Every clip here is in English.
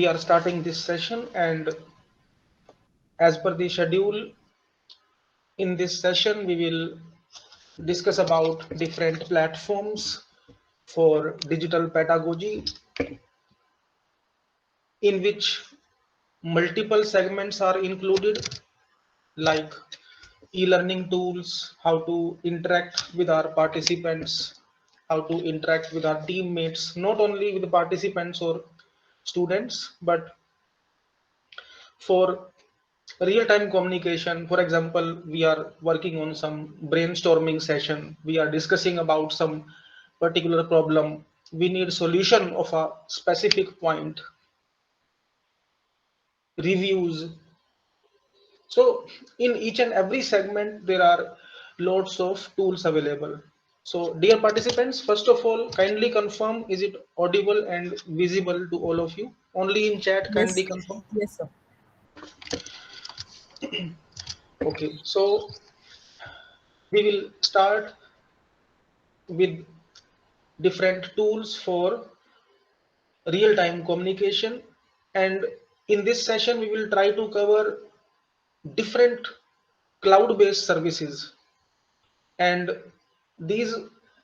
we are starting this session, and as per the schedule, in this session we will discuss about different platforms for digital pedagogy, in which multiple segments are included, like e-learning tools, how to interact with our participants, how to interact with our teammates, not only with the participants or students, but for real-time communication. For example, we are working on some brainstorming session, we are discussing about some particular problem, we need solution of a specific point, reviews. So in each and every segment there are lots of tools available. So dear participants, first of all, kindly confirm, is it audible and visible to all of you? Only in chat, kindly Yes, confirm. yes, sir. Okay, so we will start with different tools for real-time communication, and in this session we will try to cover different cloud-based services, and these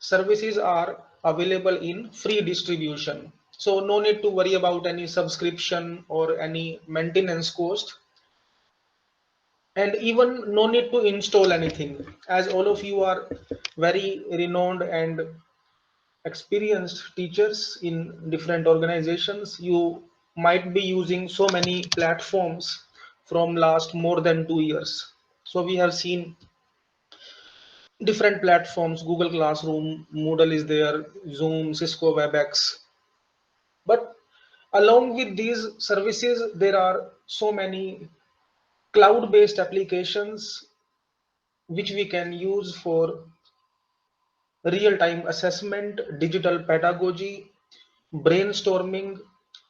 services are available in free distribution, so no need to worry about any subscription or any maintenance cost, and even no need to install anything, as all of you are very renowned and experienced teachers in different organizations. You might be using so many platforms from last more than 2 years. So we have seen different platforms: Google Classroom, Moodle is there, Zoom, Cisco WebEx. But along with these services there are so many cloud based applications which we can use for real time assessment, digital pedagogy, brainstorming.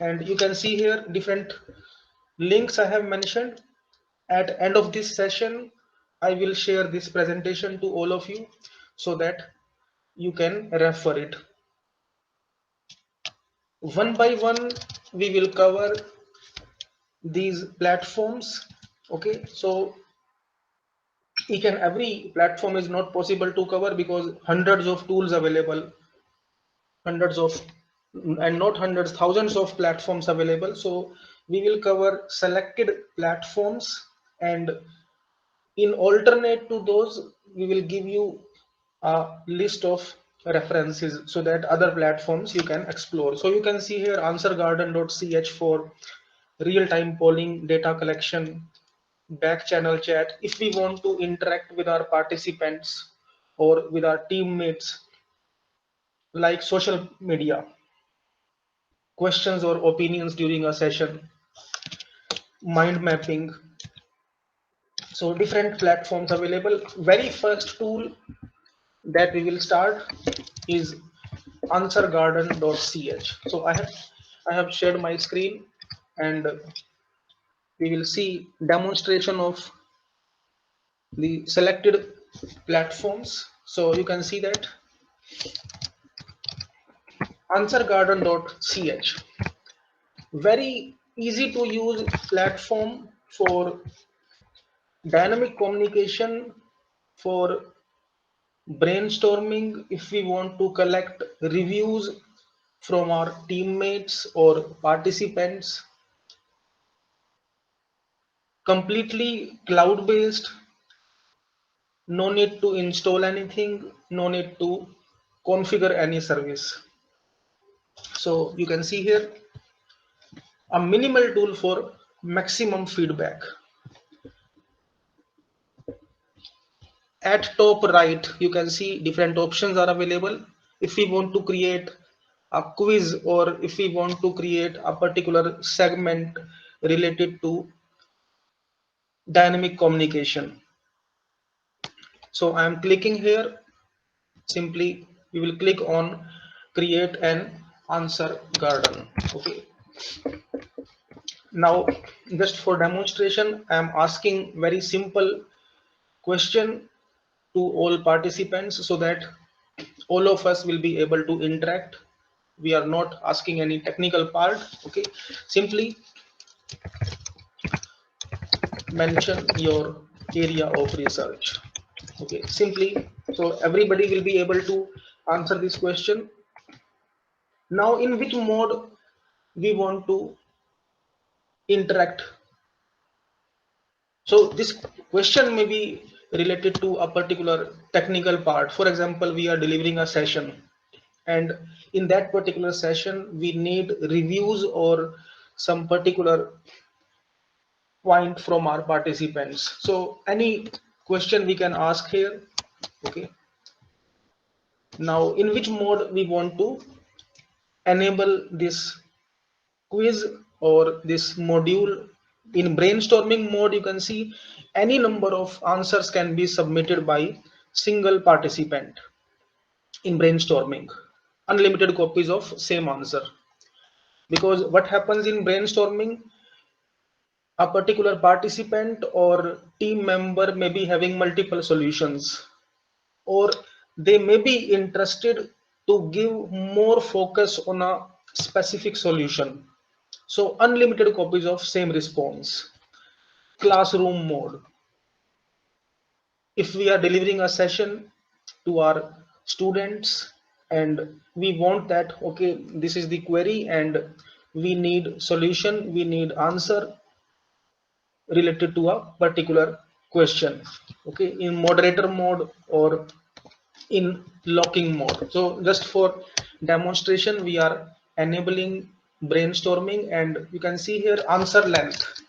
And you can see here different links I have mentioned. At end of this session I will share this presentation to all of you so that you can refer it. One by one we will cover these platforms. Okay, so each and every platform is not possible to cover because hundreds of tools available, hundreds of, and not hundreds, thousands of platforms available. So we will cover selected platforms, and in alternate to those we will give you a list of references so that other platforms you can explore. So you can see here answergarden.ch for real-time polling data collection, back channel chat if we want to interact with our participants or with our teammates, like social media, questions or opinions during a session, mind mapping. So different platforms available. Very first tool that we will start is answergarden.ch. So I have shared my screen, and we will see demonstration of the selected platforms. So you can see that answergarden.ch, very easy to use platform for dynamic communication, for brainstorming if we want to collect reviews from our teammates or participants, completely cloud based, no need to install anything, no need to configure any service. So you can see here a minimal tool for maximum feedback. At top right you can see different options are available. If we want to create a quiz, or if we want to create a particular segment related to dynamic communication, so I am clicking here. Simply we will click on create an answer garden. Okay, now just for demonstration I am asking very simple question to all participants so that all of us will be able to interact. We are not asking any technical part. Okay, simply mention your area of research. Okay, simply, so everybody will be able to answer this question. Now, in which mode we want to interact? So this question may be related to a particular technical part. For example, we are delivering a session, and in that particular session we need reviews or some particular point from our participants. So any question we can ask here. Okay, now in which mode we want to enable this quiz or this module? In brainstorming mode, you can see any number of answers can be submitted by single participant. In brainstorming, unlimited copies of same answer, because what happens in brainstorming, a particular participant or team member may be having multiple solutions, or they may be interested to give more focus on a specific solution. So unlimited copies of same response. Classroom mode, if we are delivering a session to our students and we want that, okay, this is the query and we need solution, we need answer related to a particular question. Okay, in moderator mode or in locking mode. So just for demonstration we are enabling brainstorming, and you can see here answer length.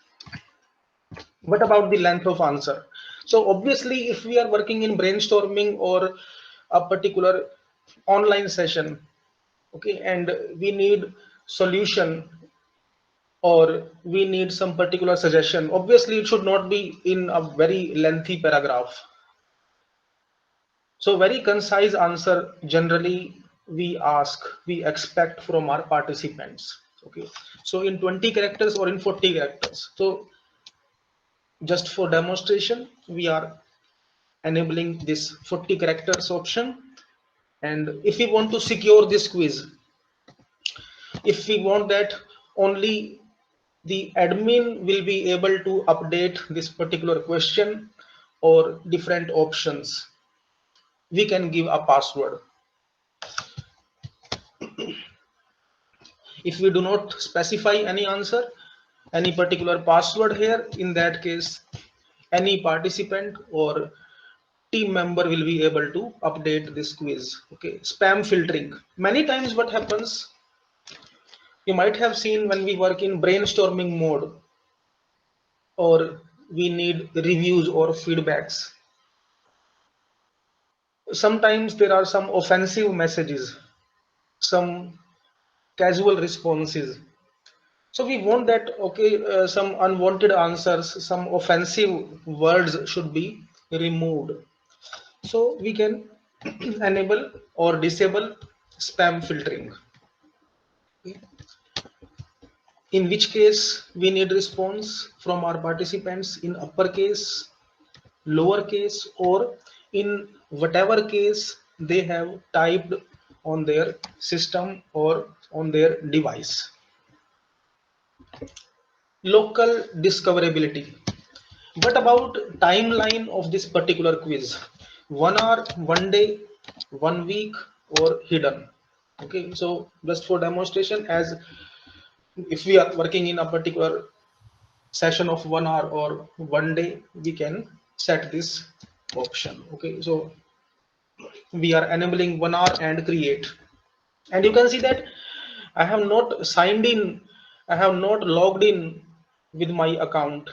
What about the length of answer? So obviously if we are working in brainstorming or a particular online session, okay, and we need solution or we need some particular suggestion, obviously it should not be in a very lengthy paragraph. So very concise answer generally we expect from our participants. Okay, so in 20 characters or in 40 characters. So just for demonstration we are enabling this 40 characters option. And if we want to secure this quiz, if we want that only the admin will be able to update this particular question or different options, we can give a password. If we do not specify any answer, any particular password here, in that case any participant or team member will be able to update this quiz. Okay, spam filtering. Many times what happens, you might have seen when we work in brainstorming mode or we need reviews or feedbacks, sometimes there are some offensive messages, some casual responses. So we want that, okay, some unwanted answers, some offensive words should be removed. So we can enable or disable spam filtering. Okay. In which case we need response from our participants in uppercase, lowercase, or in whatever case they have typed on their system or on their device. Local discoverability. What about timeline of this particular quiz? 1 hour, 1 day, 1 week, or hidden? Okay, so just for demonstration, as if we are working in a particular session of 1 hour or 1 day, we can set this option. Okay, so we are enabling 1 hour and create, and you can see that I have not signed in, I have not logged in with my account,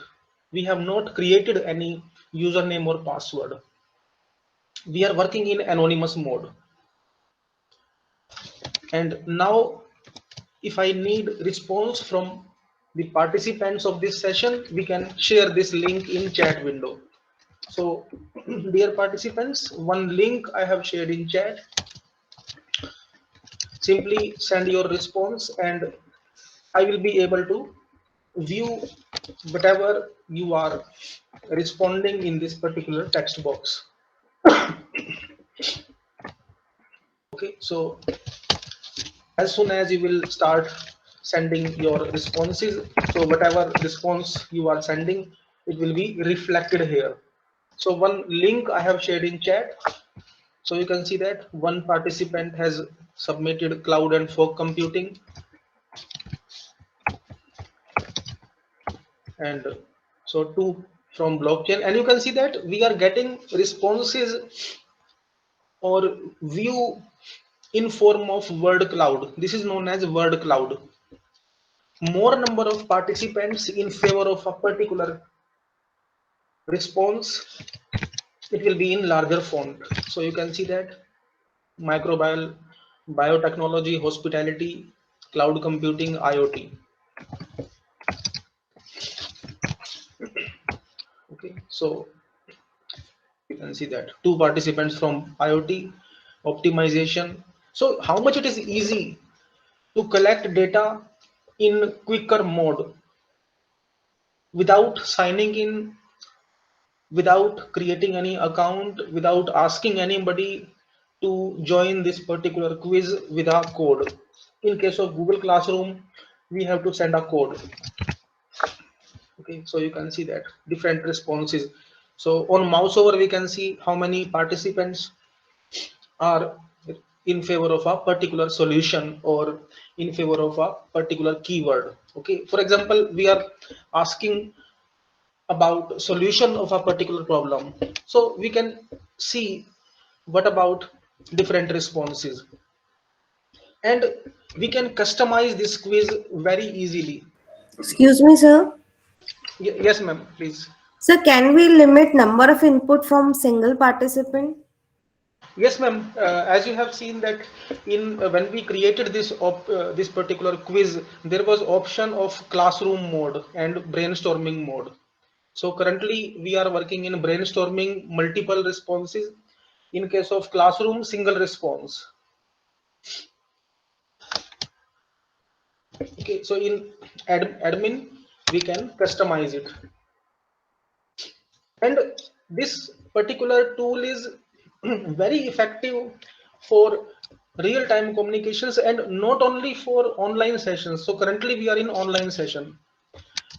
we have not created any username or password, we are working in anonymous mode. And now if I need response from the participants of this session, we can share this link in chat window. So dear participants, one link I have shared in chat, simply send your response and I will be able to view whatever you are responding in this particular text box. Okay, so as soon as you will start sending your responses. So whatever response you are sending, it will be reflected here. So one link I have shared in chat. So you can see that one participant has submitted cloud and fog computing, and so two from blockchain, and you can see that we are getting responses or view in form of word cloud. This is known as word cloud. More number of participants in favor of a particular response, it will be in larger font. So you can see that microbial, biotechnology, hospitality, cloud computing, IoT. Okay, so you can see that two participants from IoT optimization. So how much it is easy to collect data in quicker mode without signing in, without creating any account, without asking anybody to join this particular quiz with a code. In case of Google Classroom, we have to send a code. Okay, so you can see that different responses. So on mouse over, we can see how many participants are in favor of a particular solution or in favor of a particular keyword. Okay, for example, we are asking about solution of a particular problem, so we can see what about different responses, and we can customize this quiz very easily. Excuse me, sir. Yes ma'am, please. Sir, can we limit number of input from single participant? Yes ma'am, as you have seen that in when we created this particular quiz, there was option of classroom mode and brainstorming mode. So currently we are working in brainstorming multiple responses. In case of classroom, single response. Okay, so in admin we can customize it, and this particular tool is very effective for real-time communications and not only for online sessions. So currently we are in online session.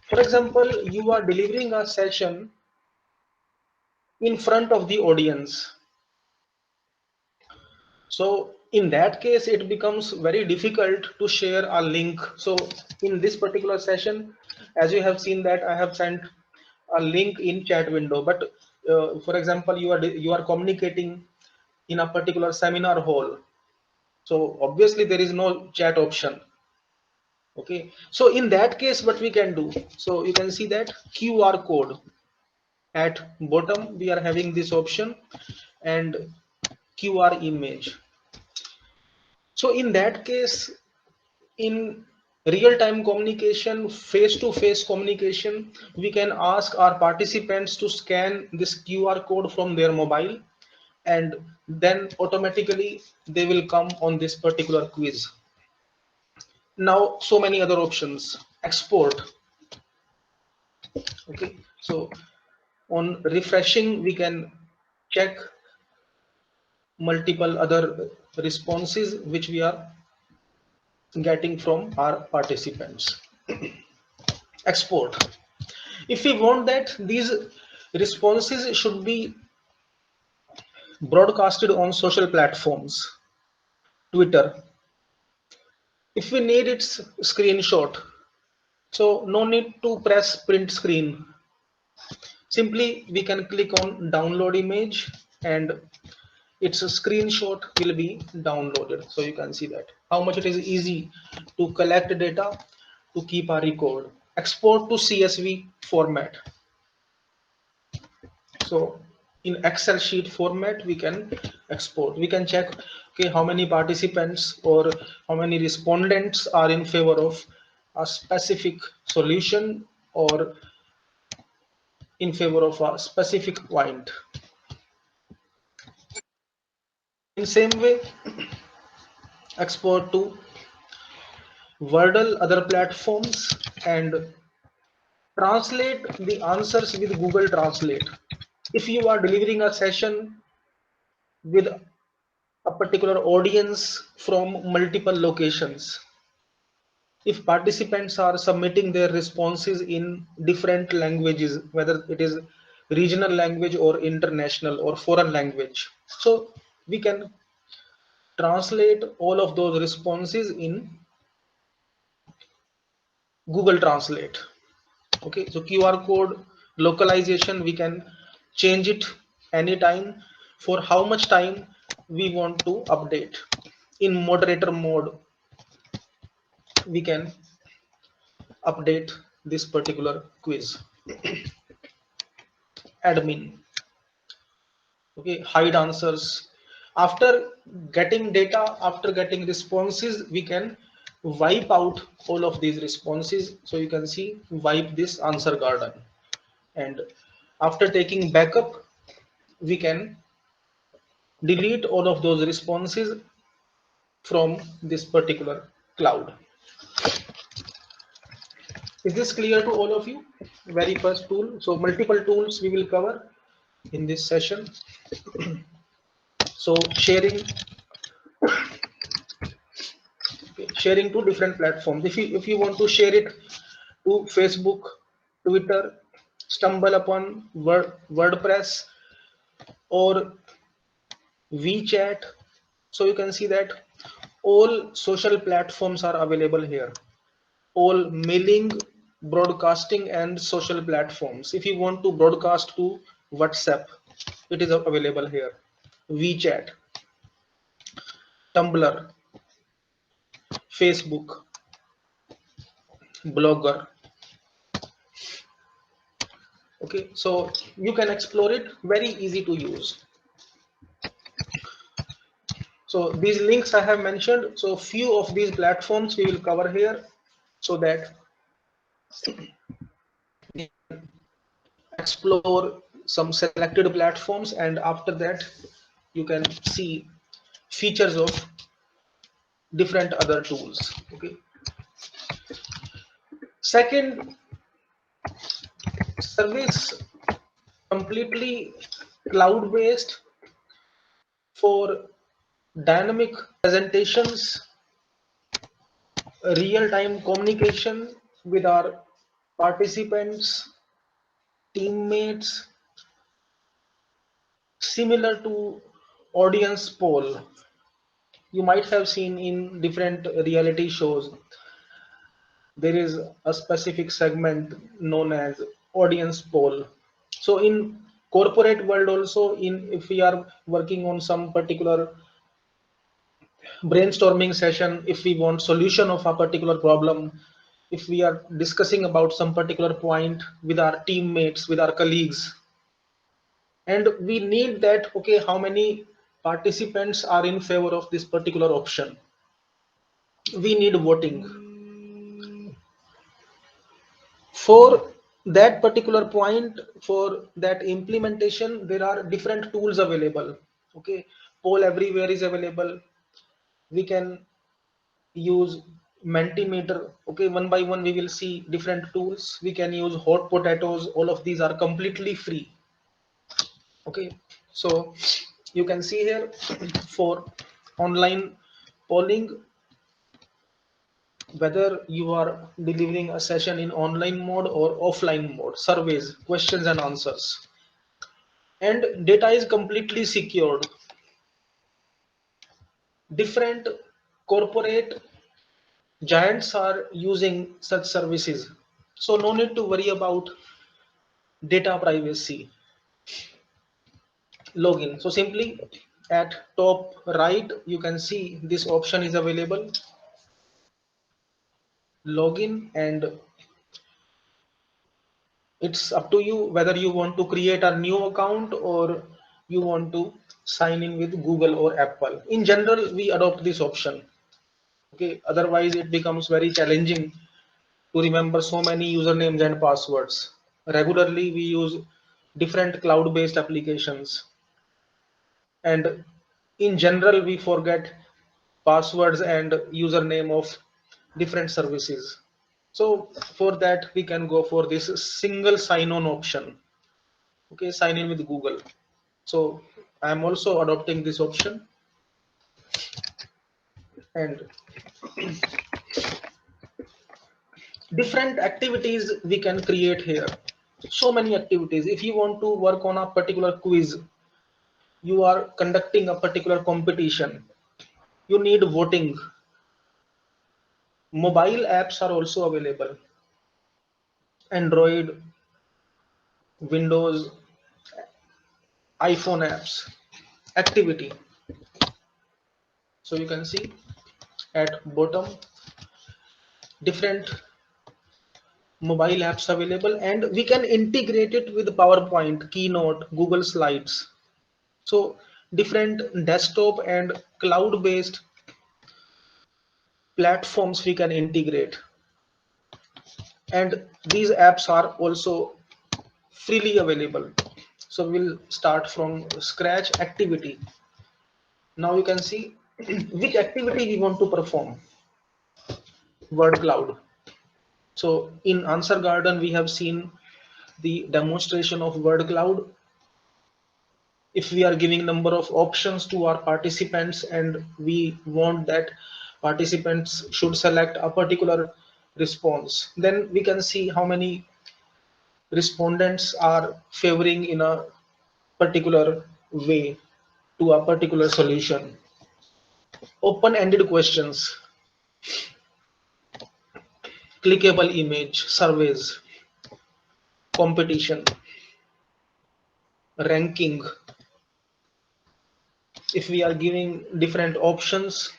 For example, you are delivering a session in front of the audience. So in that case, it becomes very difficult to share a link. So in this particular session, as you have seen that I have sent a link in chat window, but for example, you are communicating in a particular seminar hall. So obviously there is no chat option. Okay. So in that case, what we can do, so you can see that QR code at bottom, we are having this option and QR image. So in that case, in real-time communication, face-to-face communication, we can ask our participants to scan this QR code from their mobile, and then automatically they will come on this particular quiz. Now, so many other options. Export. Okay, so on refreshing, we can check multiple other responses which we are getting from our participants. Export. If we want that these responses should be broadcasted on social platforms, Twitter, if we need its screenshot, so no need to press print screen, simply we can click on download image and its screenshot will be downloaded. So you can see that how much it is easy to collect data, to keep a record. Export to CSV format. So in Excel sheet format, we can export. We can check, okay, how many participants or how many respondents are in favor of a specific solution or in favor of a specific point. In same way, export to Wordle, other platforms, and translate the answers with Google Translate. If you are delivering a session with a particular audience from multiple locations, if participants are submitting their responses in different languages, whether it is regional language or international or foreign language, so we can translate all of those responses in Google Translate. Okay, so QR code localization, we can change it anytime for how much time we want to update. In moderator mode, we can update this particular quiz. Admin, okay, hide answers. After getting data, after getting responses, we can wipe out all of these responses. So you can see, wipe this answer garden, and after taking backup, we can delete all of those responses from this particular cloud. Is this clear to all of you? Very first tool. So multiple tools we will cover in this session. So sharing to different platforms. If you want to share it to Facebook, Twitter, stumble upon WordPress or WeChat, so you can see that all social platforms are available here. All mailing, broadcasting, and social platforms. If you want to broadcast to WhatsApp, it is available here. WeChat, Tumblr, Facebook, Blogger. Okay, so you can explore it, very easy to use. So these links I have mentioned, so few of these platforms we will cover here, so that explore some selected platforms, and after that you can see features of different other tools. Okay, second, service completely cloud based for dynamic presentations, real time communication with our participants, teammates, similar to audience poll. You might have seen in different reality shows, there is a specific segment known as audience poll. So in corporate world also, in if we are working on some particular brainstorming session, if we want solution of a particular problem, if we are discussing about some particular point with our teammates, with our colleagues, and we need that, okay, how many participants are in favor of this particular option, we need voting. For that particular point, for that implementation, there are different tools available. Okay, poll everywhere is available. We can use Mentimeter. Okay, one by one we will see different tools. We can use hot potatoes. All of these are completely free. Okay, so you can see here for online polling, whether you are delivering a session in online mode or offline mode, surveys, questions and answers, and data is completely secured. Different corporate giants are using such services, so no need to worry about data privacy. Login, so simply at top right you can see this option is available, login, and it's up to you whether you want to create a new account or you want to sign in with Google or Apple. In general, we adopt this option. Okay, otherwise it becomes very challenging to remember so many usernames and passwords. Regularly, we use different cloud-based applications, and in general, we forget passwords and username of different services. So for that, we can go for this single sign-on option. Okay, sign in with Google. So I am also adopting this option, and Different activities we can create here. So many activities. If you want to work on a particular quiz, you are conducting a particular competition, you need voting. Mobile apps are also available. Android, Windows, iPhone apps. Activity. So you can see at bottom different mobile apps available, and we can integrate it with PowerPoint, Keynote, Google Slides. So different desktop and cloud based platforms we can integrate, and these apps are also freely available. So we'll start from scratch. Activity. Now you can see which activity we want to perform. Word cloud. So in answer garden we have seen the demonstration of word cloud. If we are giving number of options to our participants and we want that participants should select a particular response, then we can see how many respondents are favoring in a particular way to a particular solution. Open-ended questions, clickable image, surveys, competition, ranking. If we are giving different options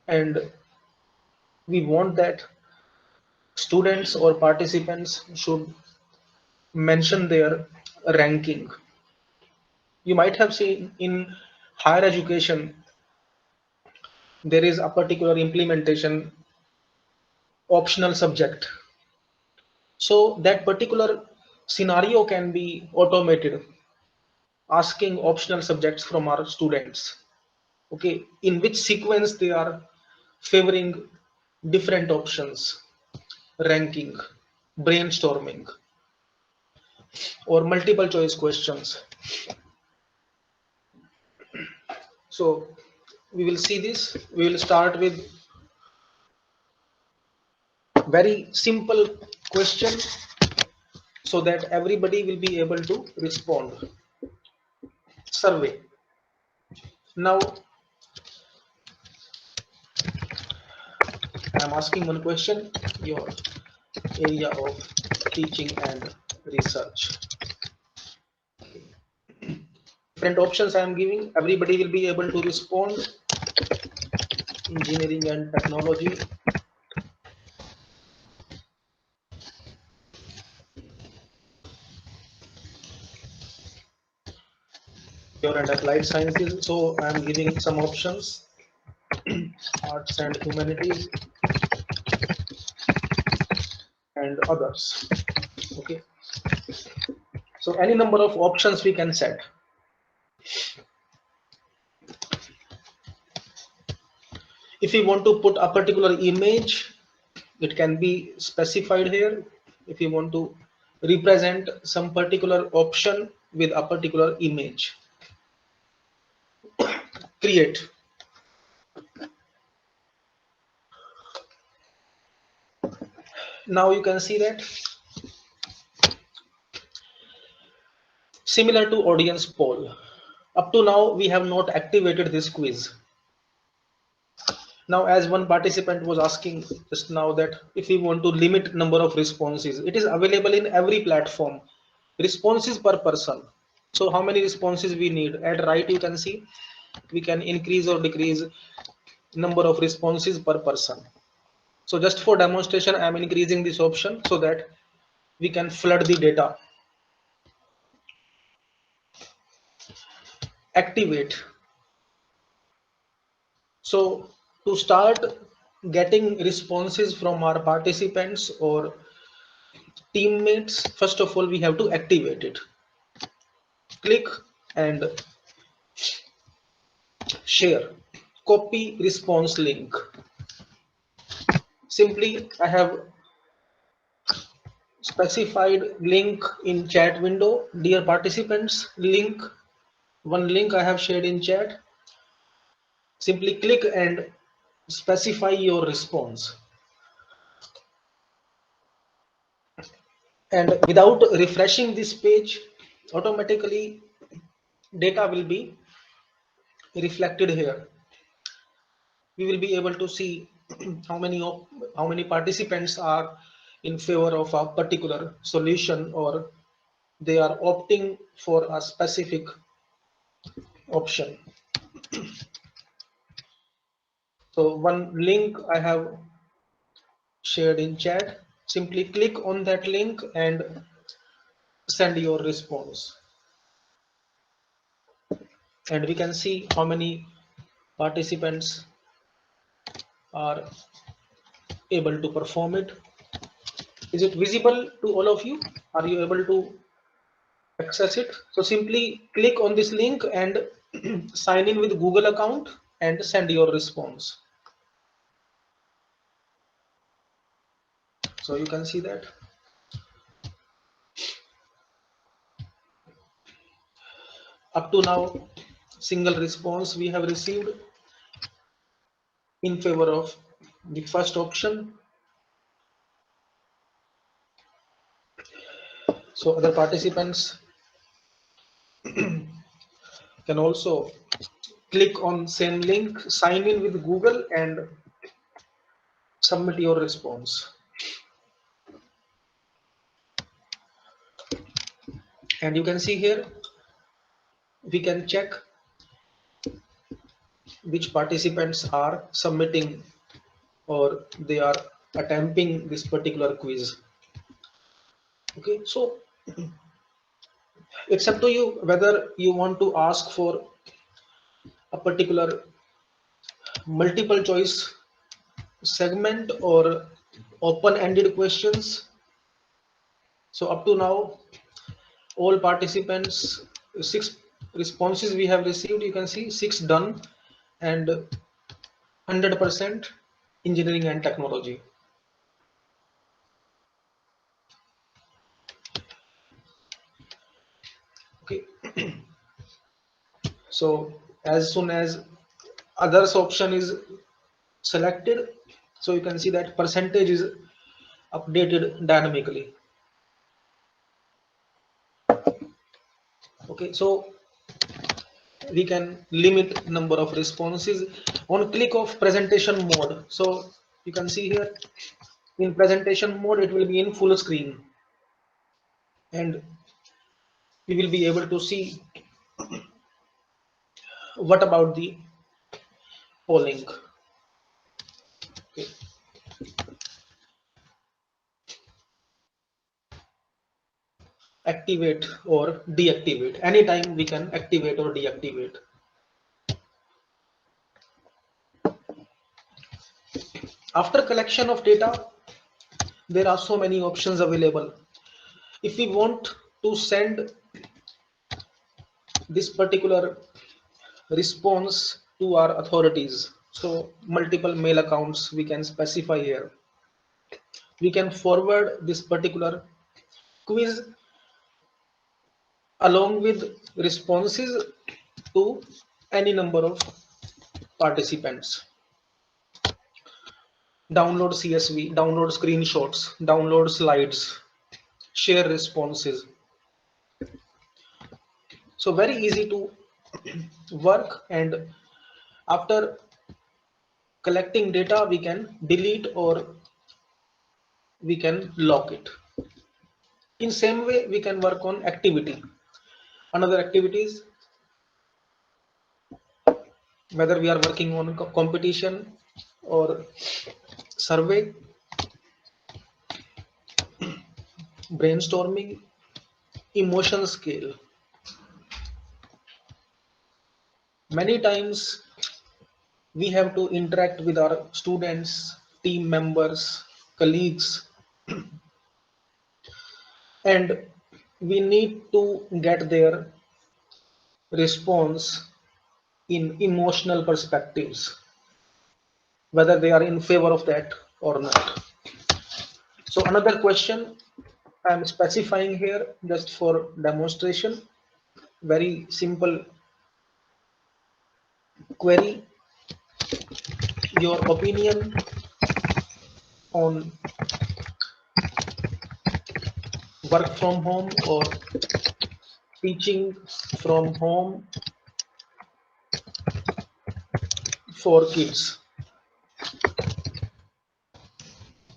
and we want that students or participants should mention their ranking. You might have seen in higher education, there is a particular implementation optional subject. So that particular scenario can be automated, asking optional subjects from our students. Okay, in which sequence they are favoring different options, ranking, brainstorming, or multiple choice questions. So we will see this. We will start with very simple question so that everybody will be able to respond. Survey. Now I am asking one question. Your area of teaching and research. Different options I am giving. Everybody will be able to respond. Engineering and technology. Pure and applied sciences. So I am giving some options. Arts and humanities and others. Okay. So any number of options we can set. If we want to put a particular image, it can be specified here. If you want to represent some particular option with a particular image, create. Now you can see that similar to audience poll. Up to now, we have not activated this quiz. Now, as one participant was asking just now that if we want to limit number of responses, it is available in every platform. Responses per person. So how many responses we need? At right, you can see we can increase or decrease number of responses per person. So just for demonstration, I am increasing this option so that we can flood the data. Activate. So to start getting responses from our participants or teammates, first of all, we have to activate it. Click and share. Copy response link. Simply, I have specified link in chat window. Dear participants, link. One link I have shared in chat. Simply click and specify your response. And without refreshing this page, automatically data will be reflected here. We will be able to see how many participants are in favor of a particular solution, or they are opting for a specific option. So one link I have shared in chat, simply click on that link and send your response, and we can see how many participants are able to perform it. Is it visible to all of you? Are you able to access it? So simply click on this link and sign in with Google account and send your response. So you can see that up to now, single response we have received in favor of the first option. So other participants can also click on same link, sign in with Google and submit your response. And you can see here, we can check which participants are submitting or they are attempting this particular quiz. Okay, so it's up to you whether you want to ask for a particular multiple choice segment or open-ended questions. So up to now, all participants, 6 responses we have received. You can see 6 done and 100% engineering and technology. Okay, so as soon as others option is selected, so you can see that percentage is updated dynamically. Okay, so we can limit number of responses on click of presentation mode. So you can see here, in presentation mode it will be in full screen, and we will be able to see what about the polling. Okay. Activate or deactivate, anytime we can activate or deactivate. After collection of data, there are so many options available. If we want to send this particular response to our authorities, so multiple mail accounts we can specify here. We can forward this particular quiz along with responses to any number of participants. Download CSV, download screenshots, download slides, share responses. So very easy to work, and after collecting data we can delete or we can lock it. In same way we can work on activity, another activities, whether we are working on competition or survey, brainstorming, emotion scale. Many times we have to interact with our students, team members, colleagues, and we need to get their response in emotional perspectives, whether they are in favor of that or not. So another question I'm specifying here just for demonstration, very simple query: your opinion on work from home or teaching from home for kids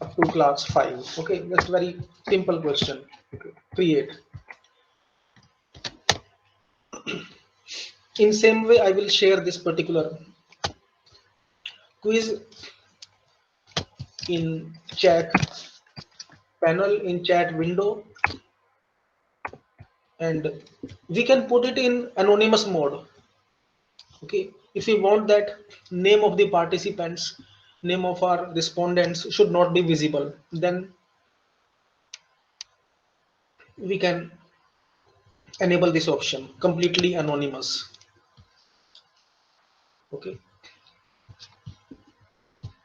up to class 5. Okay, that's very simple question. Okay. Create. In same way, I will share this particular quiz in chat panel, in chat window, and we can put it in anonymous mode. Okay, if we want that name of the participants, name of our respondents should not be visible, then we can enable this option, completely anonymous. Okay,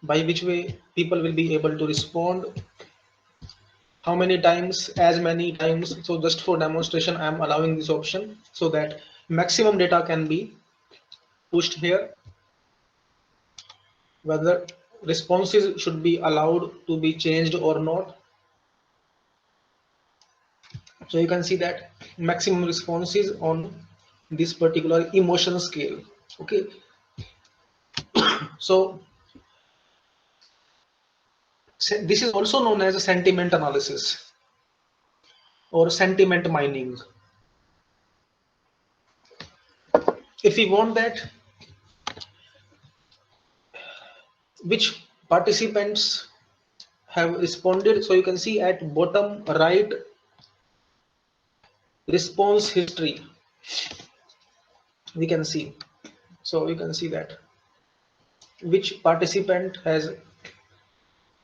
by which way people will be able to respond. How many times? As many times. So just for demonstration, I am allowing this option so that maximum data can be pushed here. Whether responses should be allowed to be changed or not. So you can see that maximum responses on this particular emotion scale. Okay, so this is also known as a sentiment analysis or sentiment mining. If we want that, which participants have responded, so you can see at bottom right, response history, we can see. So you can see that which participant has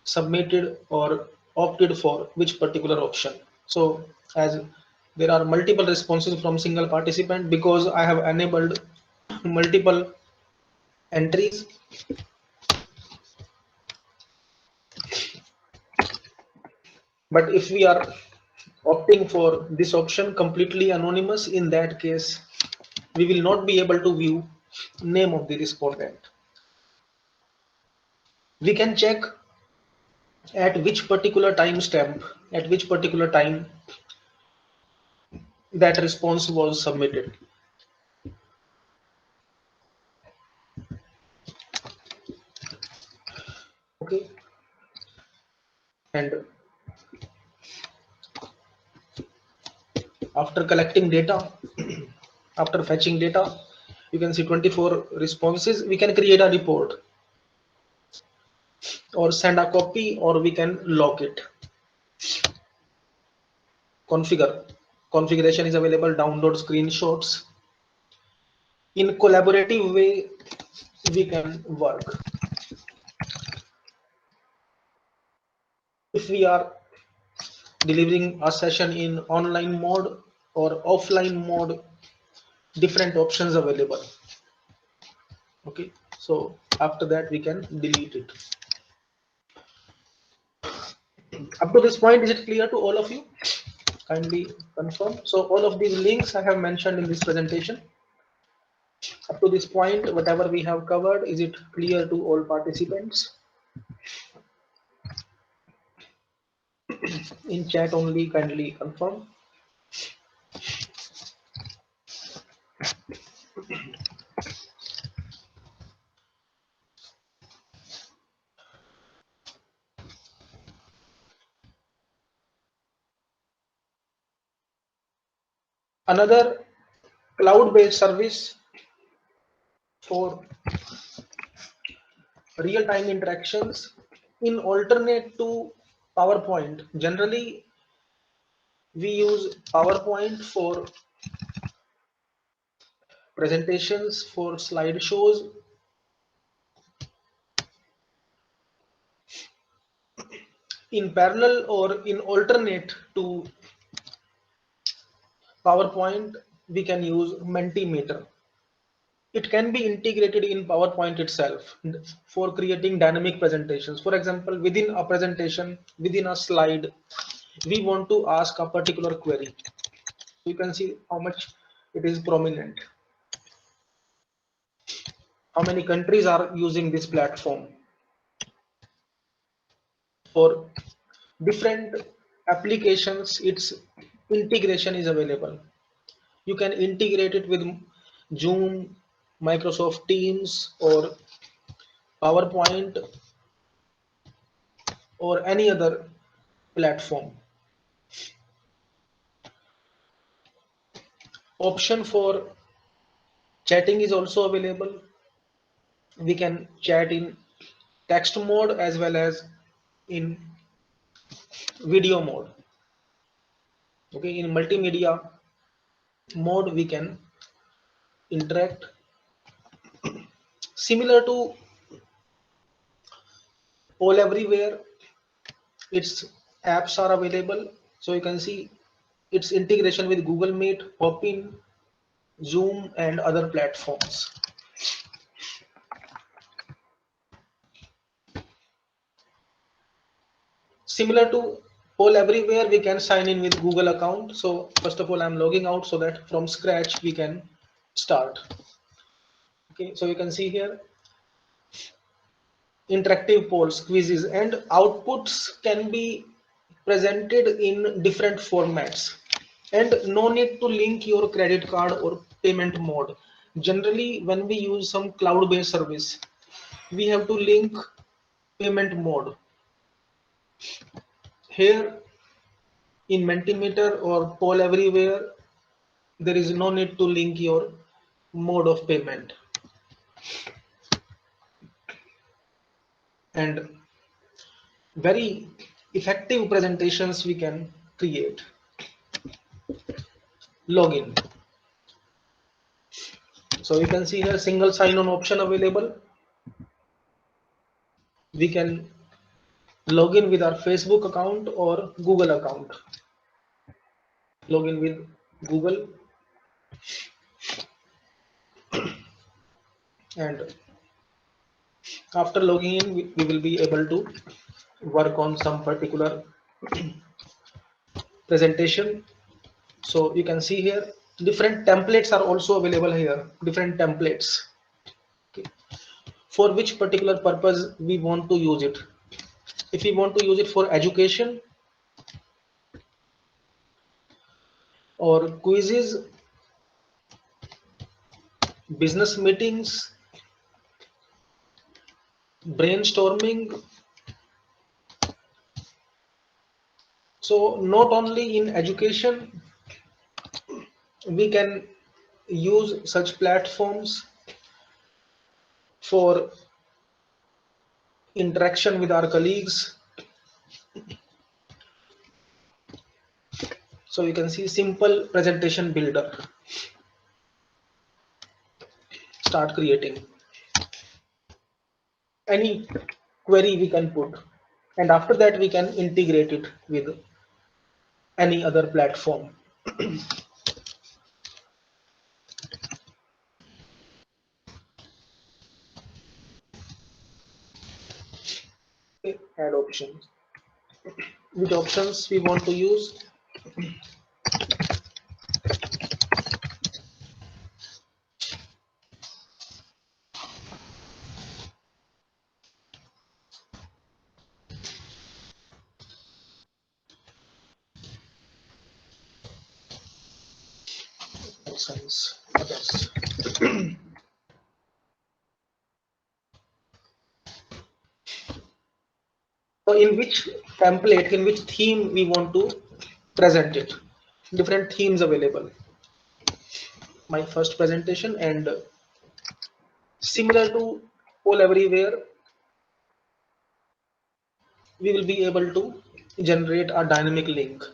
submitted or opted for which particular option. So as there are multiple responses from single participant, because I have enabled multiple entries, but if we are opting for this option completely anonymous, in that case we will not be able to view name of the respondent. We can check at which particular time stamp, at which particular time that response was submitted. Okay, and after collecting data, after fetching data, you can see 24 responses. We can create a report or send a copy, or we can lock it. Configure. Configuration is available. Download screenshots. In collaborative way, we can work. If we are delivering a session in online mode or offline mode, different options available. Okay, so after that we can delete it. Up to this point, is it clear to all of you? Kindly confirm. So all of these links I have mentioned in this presentation. Up to this point, whatever we have covered, is it clear to all participants? In chat only, kindly confirm. Another cloud-based service for real-time interactions in alternate to PowerPoint. Generally, we use PowerPoint for presentations, for slideshows. In parallel or in alternate to PowerPoint, we can use Mentimeter. It can be integrated in PowerPoint itself for creating dynamic presentations. For example, within a presentation, within a slide, we want to ask a particular query. You can see how much it is prominent. How many countries are using this platform for different applications, its integration is available. You can integrate it with Zoom, Microsoft Teams, or PowerPoint, or any other platform. Option for chatting is also available. We can chat in text mode as well as in video mode. Okay, in multimedia mode we can interact. Similar to all everywhere, its apps are available. So you can see its integration with Google Meet, Hopin, Zoom, and other platforms. Similar to all everywhere, we can sign in with Google account. So first of all, I'm logging out so that from scratch we can start. Okay, so you can see here interactive polls, quizzes, and outputs can be presented in different formats. And no need to link your credit card or payment mode. Generally, when we use some cloud-based service, we have to link payment mode. Here in Mentimeter or Poll Everywhere, there is no need to link your mode of payment. And very effective presentations we can create. Login. So you can see here single sign-on option available. We can log in with our Facebook account or Google account. Log in with Google, and after logging in, we will be able to work on some particular presentation. So you can see here different templates are also available here, different templates. Okay. For which particular purpose we want to use it. If we want to use it for education or quizzes, business meetings, brainstorming. So not only in education, we can use such platforms for interaction with our colleagues. So you can see simple presentation builder. Start creating. Any query we can put, and after that we can integrate it with any other platform. Okay, add options. Which options we want to use? Options. Others. So in which template, in which theme we want to present it? Different themes available. My first presentation, and similar to all everywhere, we will be able to generate a dynamic link.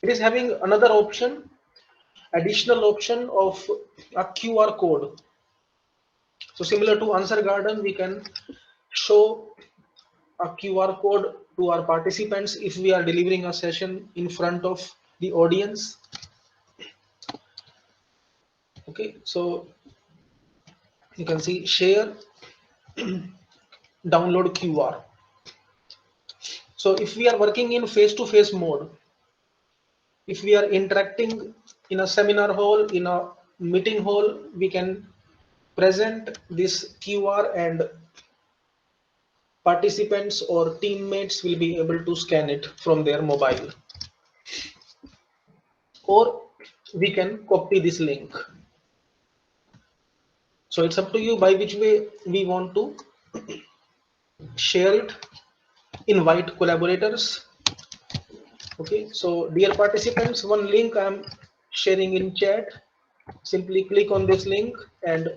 It is having another option, additional option of a QR code. So similar to Answer Garden, we can show a QR code to our participants if we are delivering a session in front of the audience. Okay, so you can see share, download QR. So if we are working in face-to-face mode, if we are interacting in a seminar hall, in a meeting hall, we can present this QR and participants or teammates will be able to scan it from their mobile, or we can copy this link. So it's up to you by which way we want to share it, invite collaborators. Okay, so dear participants, one link I'm sharing in chat. Simply click on this link and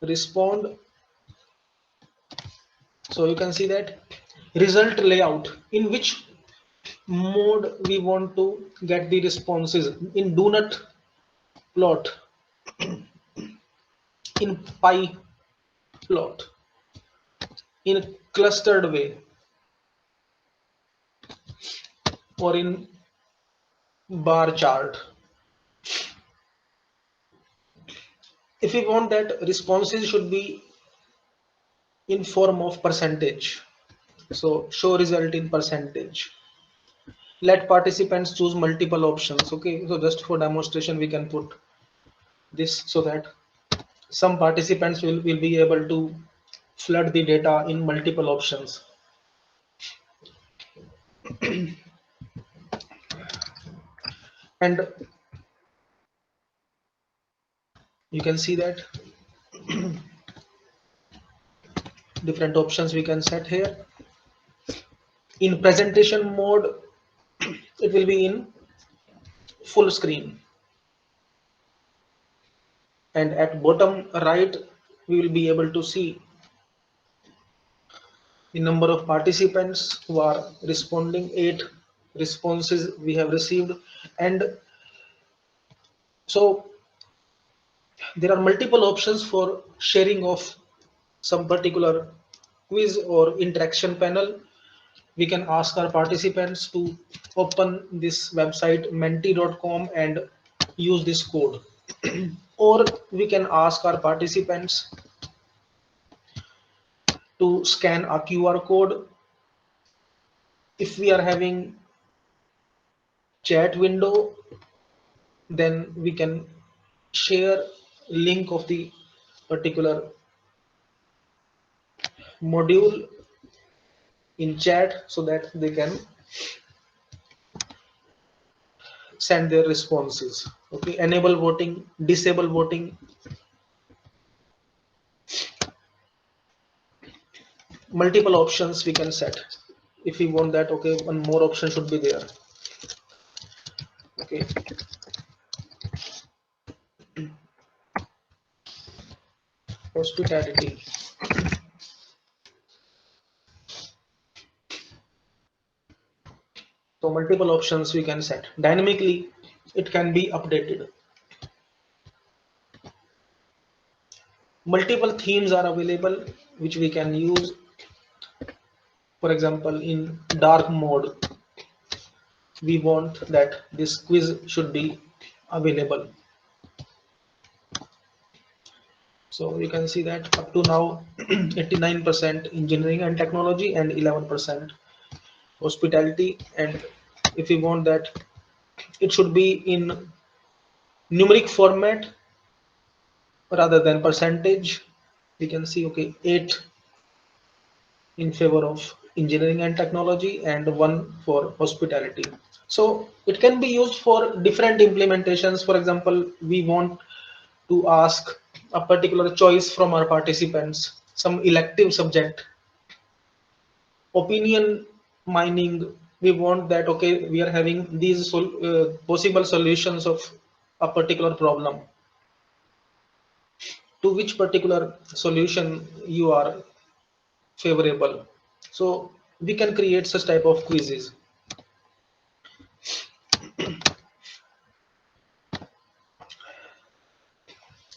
respond. So you can see that result layout, in which mode we want to get the responses, in donut plot, in pie plot, in a clustered way, or in bar chart. If we want that responses should be in form of percentage, so show result in percentage. Let participants choose multiple options. Okay, so just for demonstration we can put this, so that some participants will be able to flood the data in multiple options. And you can see that different options we can set here. In presentation mode, it will be in full screen, and at bottom right we will be able to see the number of participants who are responding. 8 responses we have received. And so there are multiple options for sharing of some particular quiz or interaction panel. We can ask our participants to open this website menti.com and use this code, or we can ask our participants to scan a QR code. If we are having chat window, then we can share link of the particular module in chat, so that they can send their responses. Okay, enable voting, disable voting, multiple options we can set. If we want that, okay, one more option should be there. Okay, hospitality. So multiple options we can set dynamically. It can be updated. Multiple themes are available which we can use. For example, in dark mode, we want that this quiz should be available. So you can see that up to now 89% engineering and technology and 11% hospitality. And if we want that it should be in numeric format rather than percentage, we can see, okay, 8 in favor of engineering and technology and 1 for hospitality. So it can be used for different implementations. For example, we want to ask a particular choice from our participants, some elective subject, opinion mining. We want that, okay, we are having these possible solutions of a particular problem, to which particular solution you are favorable. So we can create such type of quizzes.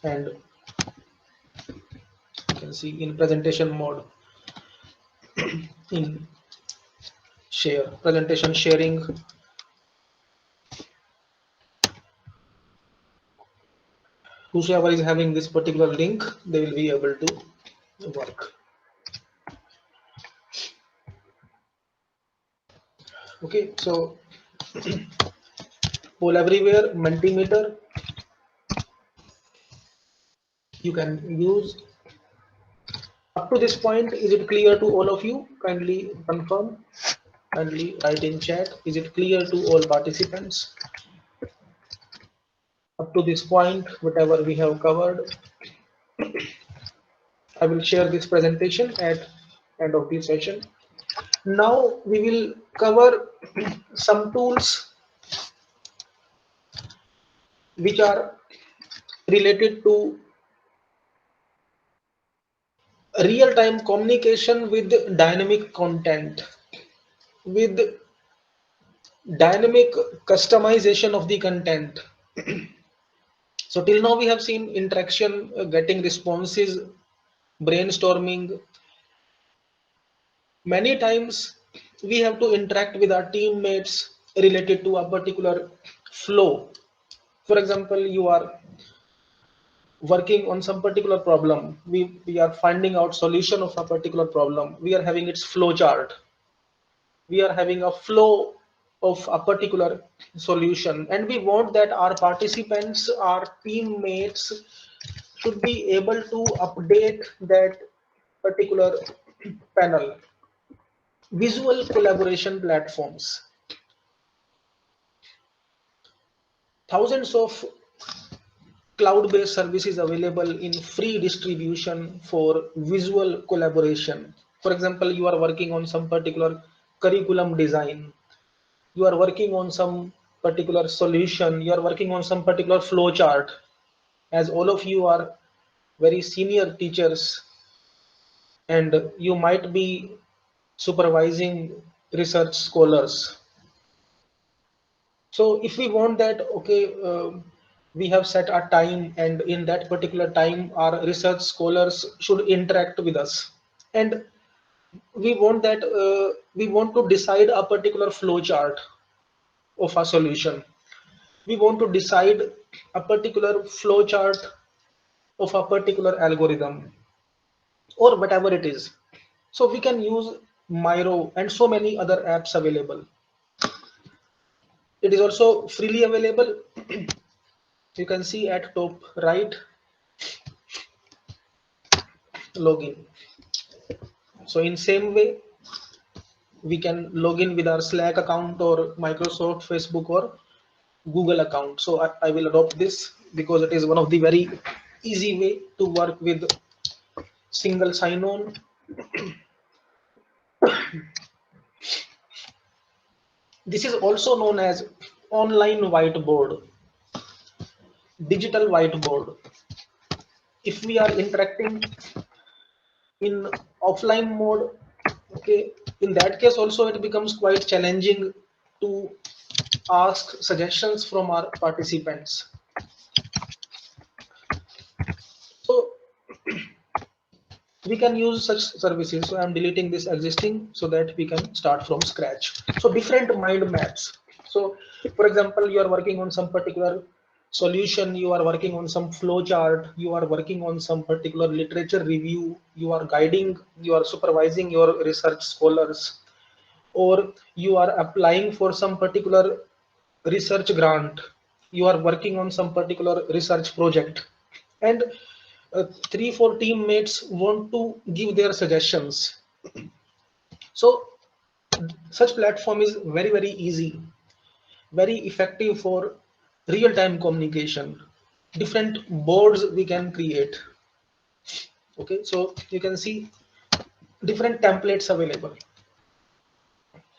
And you can see in presentation mode, in share presentation sharing, whosoever is having this particular link, they will be able to work. Okay, so poll everywhere, Mentimeter, you can use up to this point, is it clear to all of you? Kindly confirm, kindly write in chat. Is it clear to all participants? Up to this point, whatever we have covered, I will share this presentation at end of this session. Now we will cover some tools which are related to real-time communication with dynamic content, with dynamic customization of the content. So till now we have seen interaction, getting responses, brainstorming. Many times we have to interact with our teammates related to a particular flow. For example, you are working on some particular problem. We are finding out solution of a particular problem. We are having its flow chart. We are having a flow of a particular solution, and we want that our participants, our teammates should be able to update that particular panel. Visual collaboration platforms. Thousands of cloud-based services available in free distribution for visual collaboration. For example, you are working on some particular curriculum design, you are working on some particular solution, you are working on some particular flow chart. As all of you are very senior teachers, and you might be supervising research scholars. So if we want that, okay, we have set a time, and in that particular time, our research scholars should interact with us. And we want that, we want to decide a particular flow chart of a solution. We want to decide a particular flow chart of a particular algorithm or whatever it is. So we can use Miro and so many other apps available. It is also freely available. You can see at top right, login. So in same way, we can log in with our Slack account or Microsoft, Facebook, or Google account. So I will adopt this because it is one of the very easy way to work with single sign-on. This is also known as online whiteboard, digital whiteboard. If we are interacting in offline mode, okay, in that case also it becomes quite challenging to ask suggestions from our participants. So we can use such services. So I'm deleting this existing so that we can start from scratch. So different mind maps. So for example, you are working on some particular solution, you are working on some flow chart, you are working on some particular literature review, you are guiding, you are supervising your research scholars, or you are applying for some particular research grant, you are working on some particular research project, and 3 4 teammates want to give their suggestions. So such platform is very easy, very effective for real time communication. Different boards we can create. Okay, so you can see different templates available.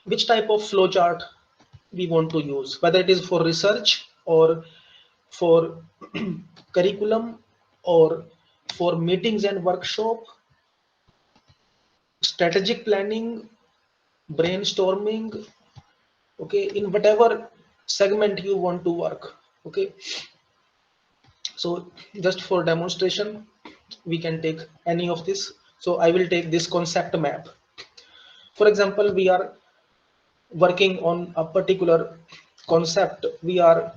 Which type of flowchart we want to use, whether it is for research or for curriculum or for meetings and workshop, strategic planning, brainstorming, okay, in whatever segment you want to work. Okay, so just for demonstration, we can take any of this. So I will take this concept map. For example, we are working on a particular concept, we are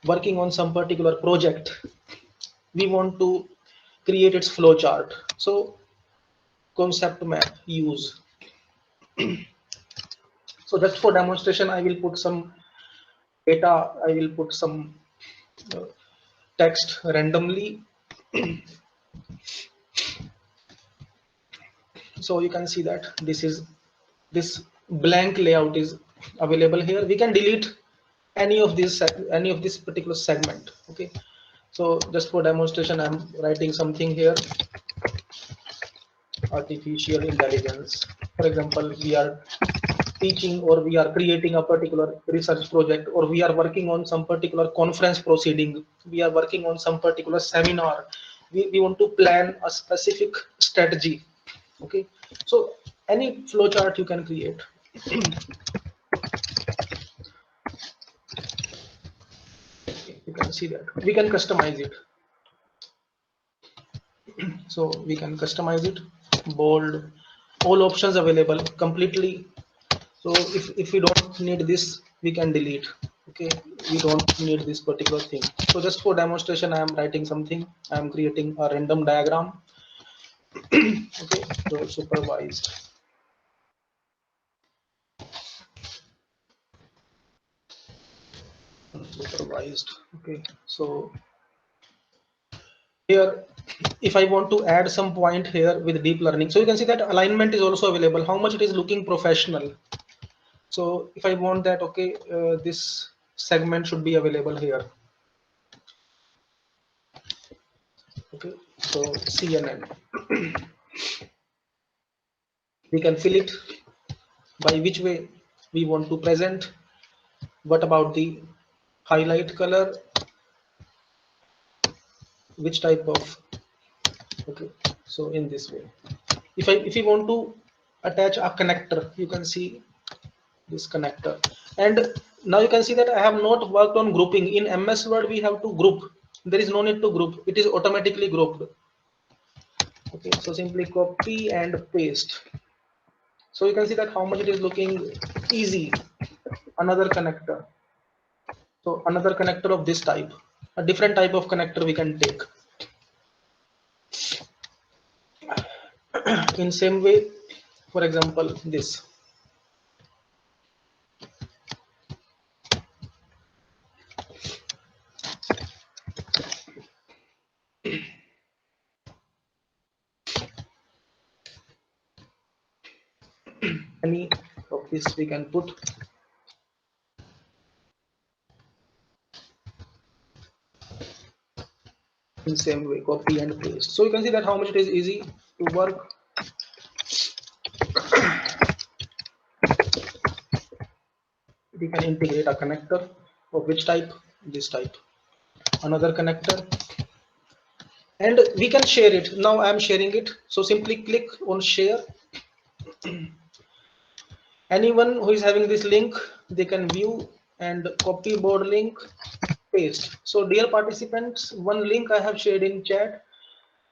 working on some particular project, we want to create its flow chart. So concept map use. So just for demonstration, I will put some data, I will put some uh, text randomly. So you can see that this blank layout is available here. We can delete any of this particular segment. Okay, so just for demonstration, I'm writing something here. Artificial intelligence, for example, we are teaching or we are creating a particular research project, or we are working on some particular conference proceeding, we are working on some particular seminar, we want to plan a specific strategy. Okay, so any flowchart you can create. You can see that we can customize it. So we can customize it, bold, all options available completely. So if we don't need this, we can delete. Okay, we don't need this particular thing. So just for demonstration, I am writing something, I am creating a random diagram. Okay, so supervised. Okay, so here, if I want to add some point here with deep learning, so you can see that alignment is also available, how much it is looking professional. So if I want that, okay, this segment should be available here. Okay, so CNN, we can fill it by which way we want to present. What about the highlight color, which type of, okay, so in this way. If you want to attach a connector, you can see this connector. And now you can see that I have not worked on grouping. In MS Word we have to group, there is no need to group, it is automatically grouped. Okay, so simply copy and paste. So you can see that how much it is looking easy. Another connector, so another connector of this type, a different type of connector we can take. In same way, for example, this. Any of this we can put. In same way, copy and paste. So you can see that how much it is easy to work. We can integrate a connector of which type, this type, another connector, and we can share it. Now I am sharing it, so simply click on share. Anyone who is having this link, they can view and copy board link, paste. So dear participants, one link I have shared in chat,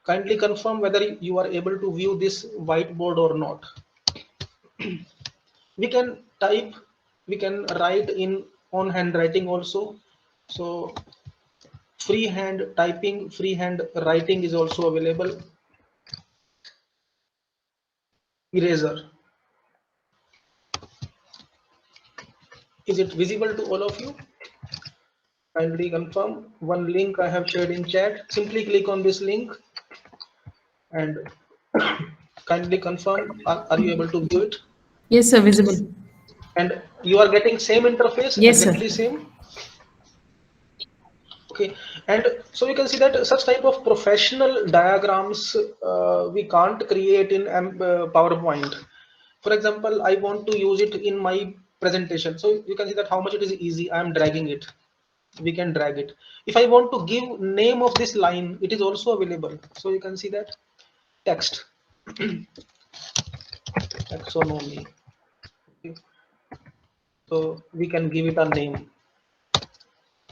kindly confirm whether you are able to view this whiteboard or not. We can type, we can write in on handwriting also. So freehand typing, freehand writing is also available. Eraser, is it visible to all of you? Kindly confirm. One link I have shared in chat, simply click on this link and kindly confirm, are you able to view it? Yes, sir, visible. And you are getting same interface, Yes, sir. exactly same. Okay, and so you can see that such type of professional diagrams we can't create in PowerPoint. For example, I want to use it in my presentation, so you can see that how much it is easy. I am dragging it, we can drag it. If I want to give name of this line, it is also available. So you can see that text, taxonomy. Okay. So we can give it a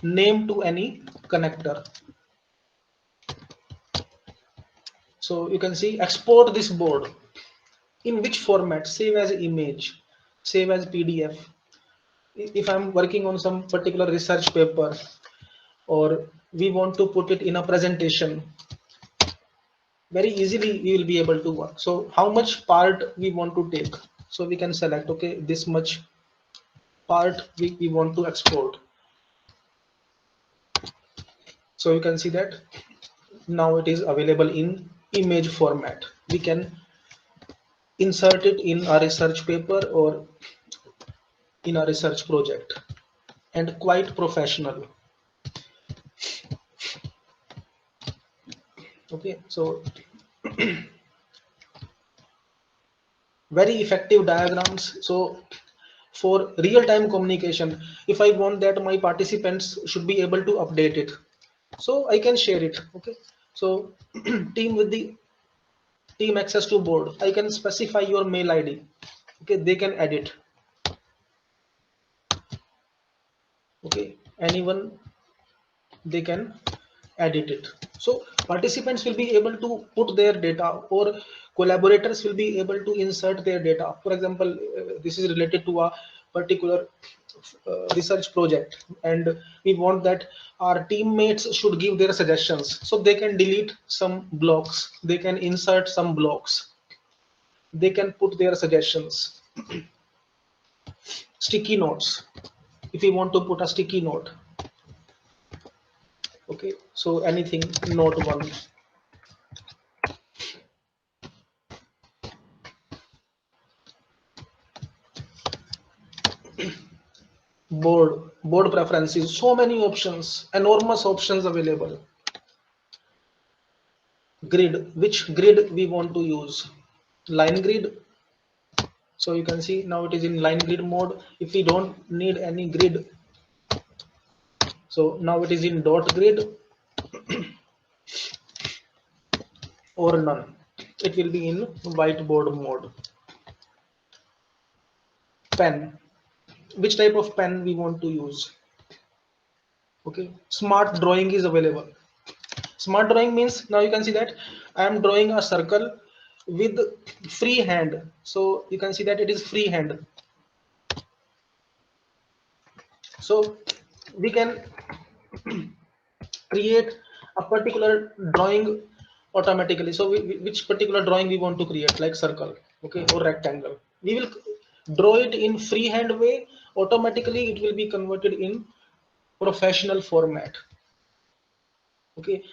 name to any connector. So you can see export this board in which format, save as image, save as PDF. If I'm working on some particular research paper, or we want to put it in a presentation, very easily we will be able to work. So how much part we want to take, so we can select, okay, this much part we want to export. So you can see that now it is available in image format. We can insert it in a research paper or in a research project, and quite professional. Okay, so very effective diagrams. So for real-time communication, if I want that my participants should be able to update it, so I can share it. Okay, so team with the team access to board, I can specify your mail ID. Okay, they can edit. Okay, anyone, they can edit it. So participants will be able to put their data, or collaborators will be able to insert their data. For example, this is related to a particular research project, and we want that our teammates should give their suggestions, so they can delete some blocks, they can insert some blocks, they can put their suggestions. Sticky notes, if we want to put a sticky note. Okay, so anything, note one. Board preferences, so many options, enormous options available. Grid, which grid we want to use. Line grid, so you can see now it is in line grid mode. If we don't need any grid, so now it is in dot grid, or none, it will be in whiteboard mode. Pen, which type of pen we want to use. Okay, smart drawing is available. Smart drawing means now you can see that I am drawing a circle with free hand, so you can see that it is free hand. So we can create a particular drawing automatically. So which particular drawing we want to create, like circle, okay, or rectangle, we will draw it in freehand way. Automatically it will be converted in professional format. Okay,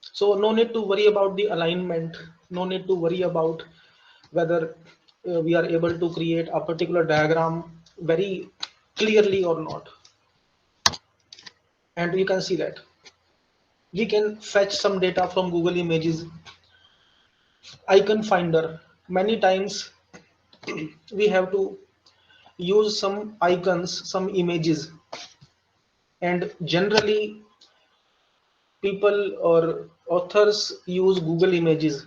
so no need to worry about the alignment, no need to worry about whether we are able to create a particular diagram very clearly or not. And you can see that we can fetch some data from Google Images. Icon finder, many times we have to use some icons, some images, and generally people or authors use Google Images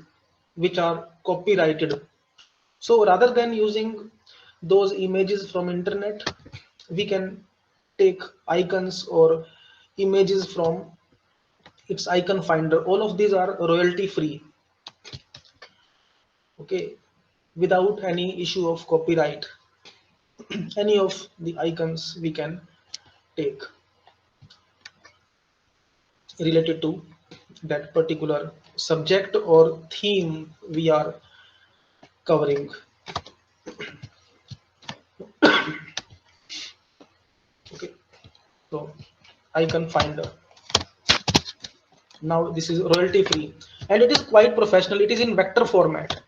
which are copyrighted. So rather than using those images from internet, we can take icons or images from its icon finder. All of these are royalty free. Okay, without any issue of copyright. Any of the icons we can take related to that particular subject or theme we are covering. Okay, so icon finder, now this is royalty free, and it is quite professional. It is in vector format.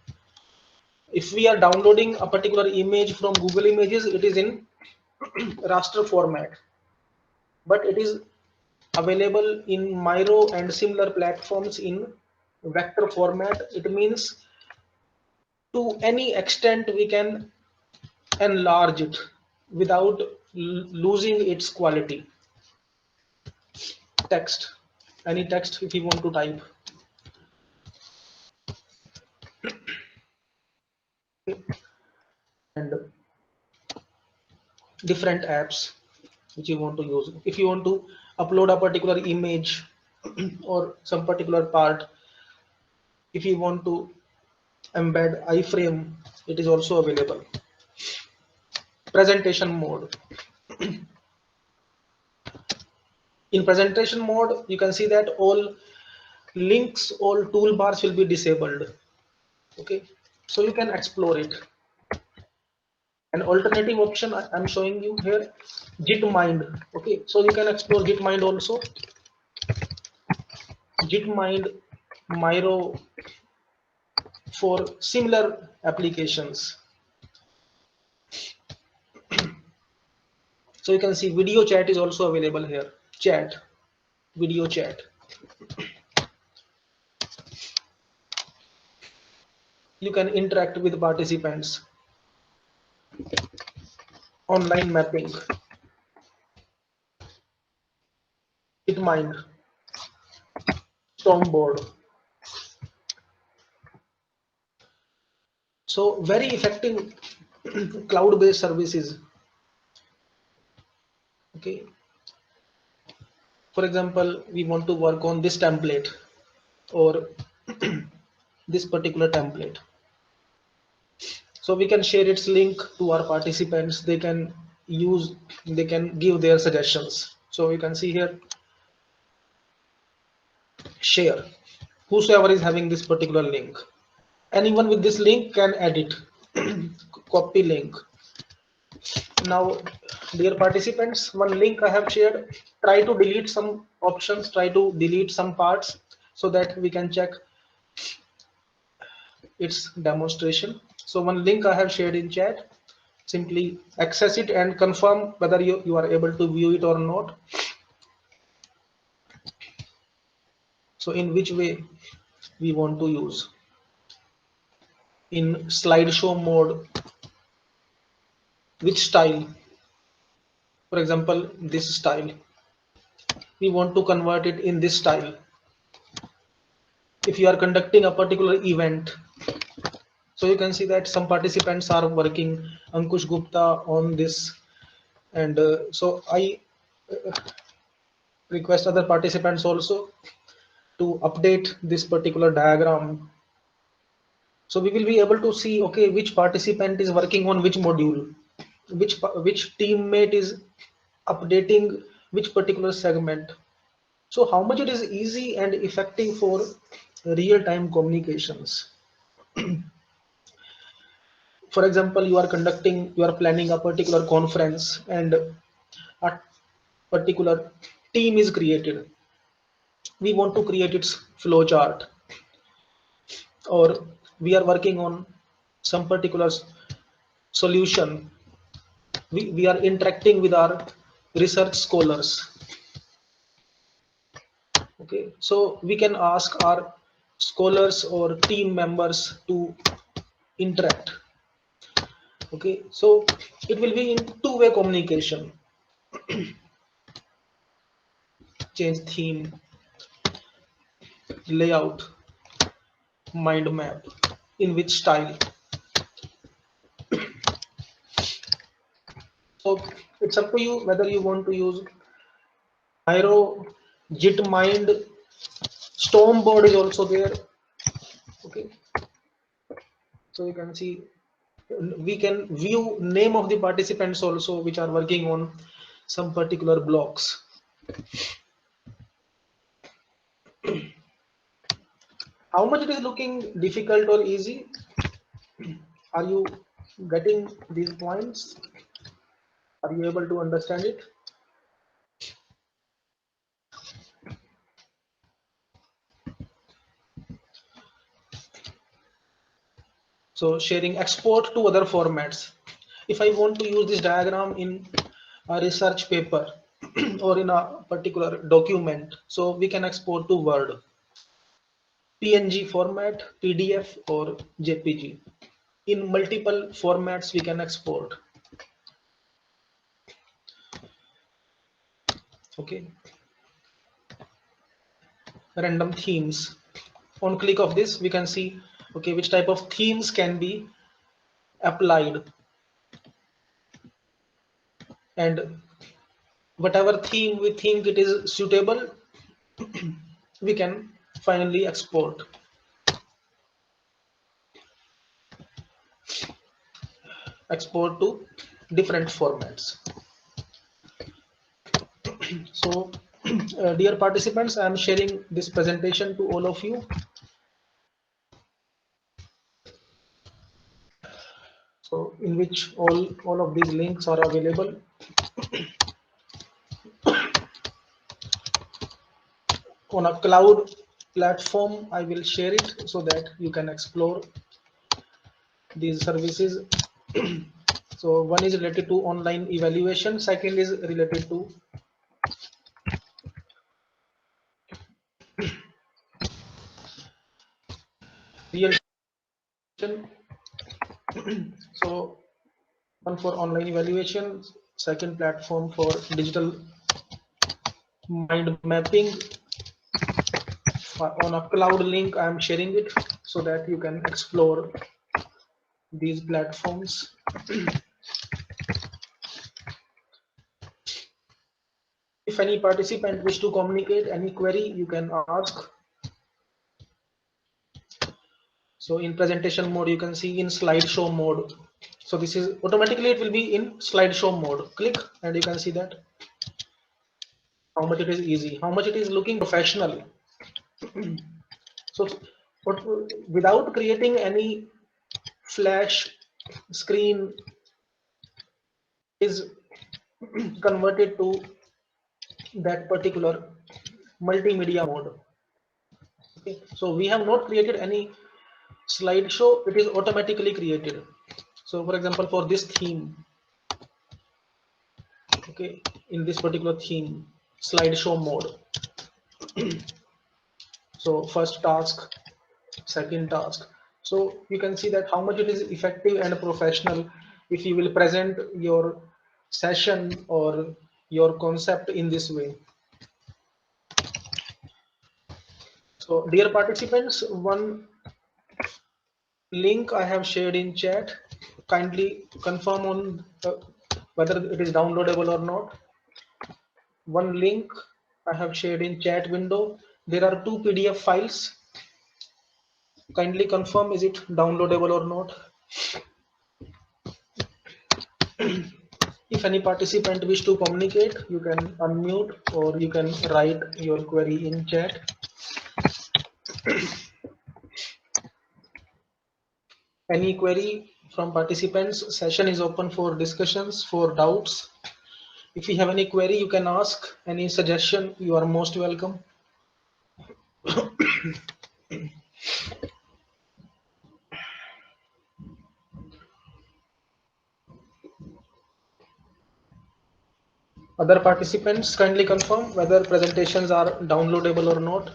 If we are downloading a particular image from Google Images, it is in raster format, but it is available in Miro and similar platforms in vector format. It means to any extent we can enlarge it without losing its quality. Text, any text if you want to type. And different apps which you want to use. If you want to upload a particular image or some particular part, if you want to embed iframe, it is also available. Presentation mode. In presentation mode, you can see that all links, all toolbars will be disabled. Okay, so you can explore it. An alternative option I'm showing you here, Gitmind. Okay, so you can explore Gitmind also. Gitmind, Miro, for similar applications. So you can see video chat is also available here. Chat, video chat. You can interact with participants. Online mapping. DeepMind, Stormboard. So very effective cloud-based services. Okay. For example, we want to work on this template or this particular template. So we can share its link to our participants. They can use, they can give their suggestions. So you can see here, share. Whosoever is having this particular link. Anyone with this link can edit, copy link. Now, dear participants, one link I have shared, try to delete some options, try to delete some parts so that we can check its demonstration. So one link I have shared in chat, simply access it and confirm whether you are able to view it or not. So in which way we want to use? In slideshow mode, which style? For example, this style. We want to convert it in this style. If you are conducting a particular event, so you can see that some participants are working, Ankush Gupta on this, and so I request other participants also to update this particular diagram. So we will be able to see, okay, which participant is working on which module, which teammate is updating which particular segment. So how much it is easy and effective for real-time communications. For example, you are planning a particular conference and a particular team is created. We want to create its flow chart, or we are working on some particular solution. We are interacting with our research scholars. Okay, so we can ask our scholars or team members to interact. Okay, so it will be in two-way communication. Change theme, layout, mind map, in which style. So it's up to you whether you want to use Pyro, JitMind, Stormboard is also there. Okay, so you can see we can view name of the participants also which are working on some particular blocks. How much it is looking difficult or easy? Are you getting these points? Are you able to understand it? So sharing export to other formats. If I want to use this diagram in a research paper or in a particular document, so we can export to Word, PNG format, PDF or JPG. In multiple formats we can export. Okay. Random themes. On click of this, we can see, okay, which type of themes can be applied, and whatever theme we think it is suitable, we can finally export. Export to different formats. So, dear participants, I am sharing this presentation to all of you. So, in which all of these links are available. On a cloud platform, I will share it so that you can explore these services. So one is related to online evaluation, second is related to real time. So one for online evaluation, second platform for digital mind mapping. On a cloud link I am sharing it so that you can explore these platforms. If any participant wish to communicate any query, you can ask. So in presentation mode, you can see in slideshow mode. So this is automatically, it will be in slideshow mode. Click and you can see that how much it is easy, how much it is looking professional. So but without creating any flash screen is converted to that particular multimedia mode. Okay. So we have not created any slideshow, it is automatically created. So for example, for this theme, okay, in this particular theme, slideshow mode. So first task, second task. So you can see that how much it is effective and professional if you will present your session or your concept in this way. So dear participants, one link I have shared in chat. Kindly confirm on whether it is downloadable or not. One link I have shared in chat window. There are two PDF files. Kindly confirm is it downloadable or not. If any participant wish to communicate, you can unmute or you can write your query in chat. Any query from participants, session is open for discussions, for doubts. If you have any query, you can ask. Any suggestion, you are most welcome. Other participants, kindly confirm whether presentations are downloadable or not.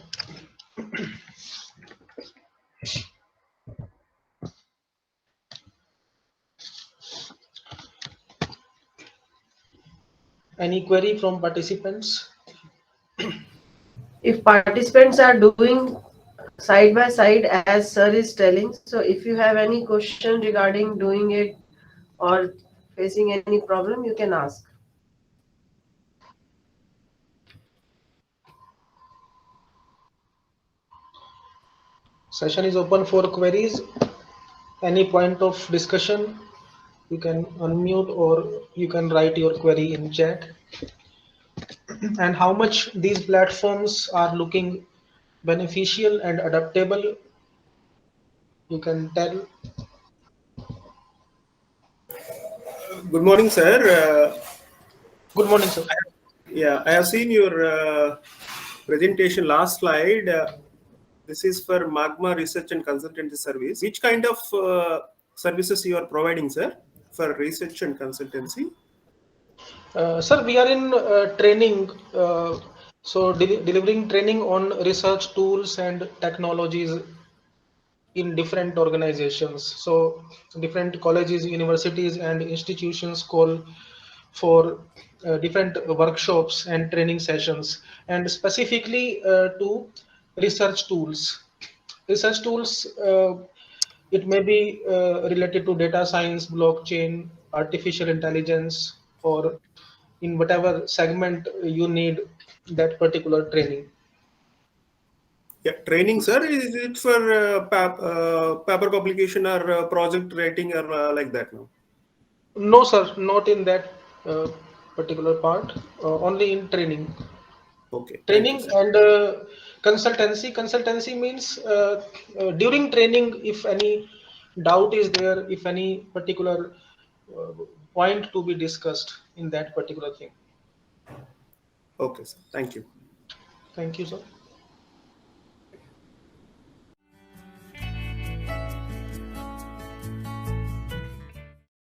Any query from participants? If participants are doing side by side as sir is telling, so if you have any question regarding doing it or facing any problem, you can ask. Session is open for queries. Any point of discussion, you can unmute or you can write your query in chat. And how much these platforms are looking beneficial and adaptable, you can tell. Good morning, sir. Good morning, sir. Yeah, I have seen your presentation last slide. This is for Magma Research and Consultancy Service. Which kind of services you are providing, sir, for research and consultancy? Sir, we are in training, so delivering training on research tools and technologies in different organizations. So different colleges, universities, and institutions call for different workshops and training sessions, and specifically to research tools. Research tools, it may be related to data science, blockchain, artificial intelligence, or in whatever segment you need that particular training. Yeah, training, sir. Is it for paper publication or project writing or like that? No. No, sir, not in that particular part, only in training. Okay, thank you, Training sir. and consultancy. Consultancy means during training, if any doubt is there, if any particular uh, point to be discussed in that particular thing. Okay, sir. Thank you. Thank you, sir.